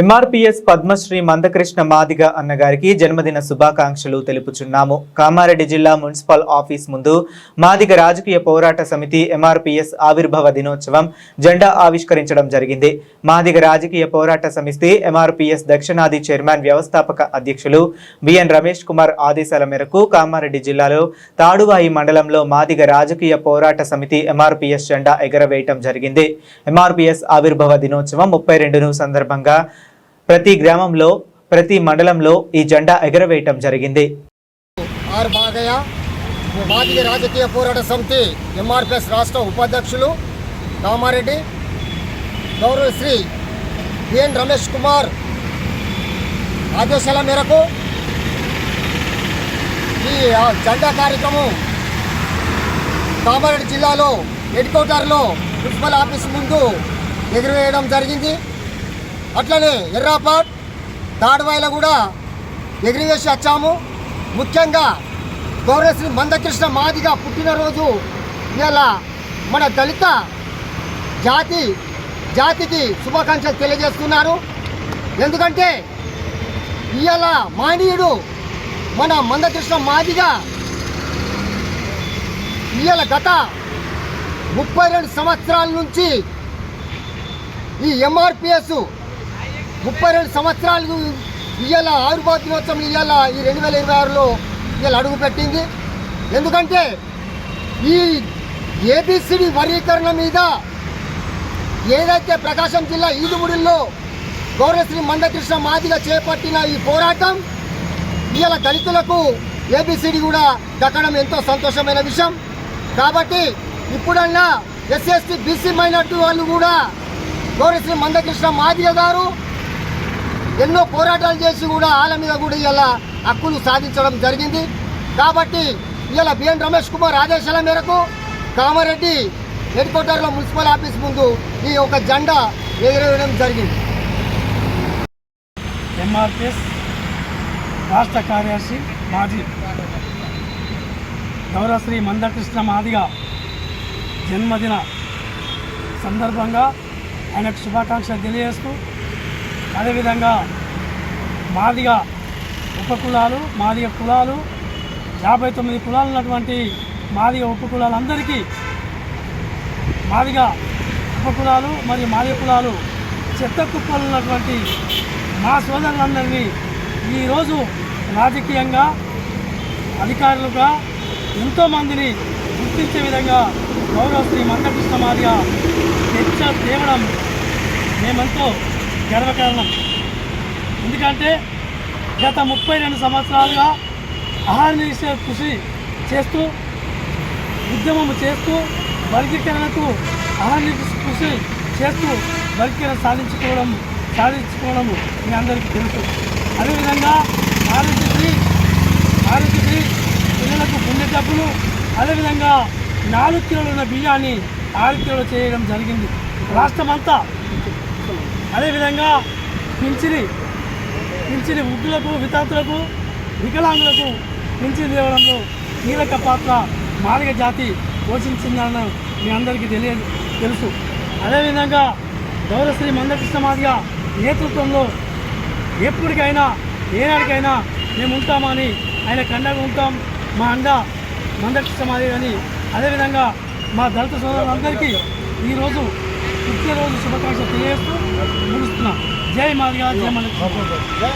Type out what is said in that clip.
MRPS Padmashri Mandakrishna Madiga అన్నగారికి జన్మదిన శుభాకాంక్షలు తెలుపుచున్నాము. కామారెడ్డి జిల్లా మున్సిపల్ ఆఫీస్ ముందు మాదిగ రాజకీయ పోరాట సమితి ఎంఆర్పీఎస్ ఆవిర్భావ దినోత్సవం జెండా ఆవిష్కరించడం జరిగింది. మాదిగ రాజకీయ పోరాట సమితి ఎంఆర్పీఎస్ దక్షిణాది చైర్మన్ వ్యవస్థాపక అధ్యక్షులు బిఎన్ రమేష్ కుమార్ ఆదేశాల మేరకు కామారెడ్డి జిల్లాలో తాడువాయి మండలంలో మాదిగ రాజకీయ పోరాట సమితి ఎంఆర్పీఎస్ జెండా ఎగరవేయటం జరిగింది. ఎంఆర్పీఎస్ ఆవిర్భావ దినోత్సవం 32ను సందర్భంగా ప్రతి గ్రామంలో ప్రతి మండలంలో ఈ జెండా ఎగరవేయటం జరిగింది. మాదిగ రాజకీయ పోరాట సమితి ఎంఆర్పీఎస్ రాష్ట్ర ఉపాధ్యక్షులు కామారెడ్డి గౌరవ శ్రీ బిఎన్ రమేష్ కుమార్ ఆదేశాల మేరకు ఈ జెండా కార్యక్రమం కామారెడ్డి జిల్లాలో హెడ్ క్వార్టర్లో మున్సిపల్ ఆఫీస్ ముందు ఎగురవేయడం జరిగింది. అట్లనే ఎర్రాపాట్ తాడువాయిలో కూడా ఎగిరివేసి వచ్చాము. ముఖ్యంగా గౌరవశ్రీ మందకృష్ణ మాదిగ పుట్టినరోజు ఇలా మన దళిత జాతికి శుభాకాంక్షలు తెలియజేస్తున్నారు. ఎందుకంటే ఇవాళ మానీయుడు మన మందకృష్ణ మాదిగ ఇవాళ గత 32 సంవత్సరాల నుంచి ఈ ఎంఆర్పీఎస్ 32 సంవత్సరాలు ఇవాళ ఆవిర్భావ దినోత్సవం ఇవాళ ఈ 2026లో ఇవాళ అడుగుపెట్టింది. ఎందుకంటే ఈ ఏబిసిడి వర్గీకరణ మీద ఏదైతే ప్రకాశం జిల్లా ఈదుముడిలో గౌరవశ్రీ మందకృష్ణ మాదిగ చేపట్టిన ఈ పోరాటం ఇవాళ దళితులకు ఏబిసిడి కూడా దక్కడం ఎంతో సంతోషమైన విషయం. కాబట్టి ఇప్పుడన్నా ఎస్సీ బీసీ మైనార్టీ వాళ్ళు కూడా గౌరవశ్రీ మందకృష్ణ మాదిగ గారు ఎన్నో పోరాటాలు చేసి కూడా వాళ్ళ మీద కూడా ఇలా హక్కులు సాధించడం జరిగింది. కాబట్టి ఇలా బిఎన్ రమేష్ కుమార్ ఆదేశాల మేరకు కామారెడ్డి హెడ్ క్వార్టర్లో మున్సిపల్ ఆఫీస్ ముందు ఈ ఒక జెండా ఎగరవేయడం జరిగింది. ఎంఆర్పీఎస్ రాష్ట్ర కార్యదర్శి మాజీ గౌరవశ్రీ మందకృష్ణ మాదిగ జన్మదిన సందర్భంగా ఆయనకు శుభాకాంక్షలు తెలియజేస్తూ, అదేవిధంగా మాదిగ ఉపకులాలు మాదిగ కులాలు 59 కులాలు ఉన్నటువంటి మాదిగ ఉపకులాలందరికీ మాదిగ ఉపకులాలు మరియు మాదిగ కులాలు చెత్త కుప్పలు ఉన్నటువంటి మా సోదరులందరినీ ఈరోజు రాజకీయంగా అధికారులుగా ఎంతోమందిని గుర్తించే విధంగా గౌరవశ్రీ మందకృష్ణ మాదిగ తేవడం మేమెంతో గర్వకారణం. ఎందుకంటే గత 32 సంవత్సరాలుగా అహర్నిశ కృషి చేస్తూ ఉద్యమం చేస్తూ వర్గీకరణకు అహర్నిశ కృషి చేస్తూ వర్గీకరణ సాధించుకోవడం మీ అందరికీ తెలుసు. అదేవిధంగా ఆరోగ్యశ్రీ పిల్లలకు గుండె జబ్బులు, అదేవిధంగా 4 కిలోలు ఉన్న బియ్యాన్ని 6 కిలోలు చేయడం జరిగింది రాష్ట్రమంతా. అదేవిధంగా పింఛని వృద్ధులకు, వితంతులకు, వికలాంగులకు పింఛని ఇవ్వడంలో కీలక పాత్ర మాదిగ జాతి పోషించిందని మీ అందరికీ తెలుసు. అదేవిధంగా గౌరవశ్రీ మందకృష్ణ మాదిగ నేతృత్వంలో ఎప్పటికైనా ఏనాడికైనా మేము ఉంటామని ఆయన కండగా ఉంటాం. మా అండ మందకృష్ణ మాదిగ అని అదేవిధంగా మా దళిత సోదరులందరికీ ఈరోజు పుట్టినరోజు శుభాకాంక్షలు తెలియజేస్తూ ముగిస్తున్నాం. జై మాదిగ, జై మందకృష్ణ.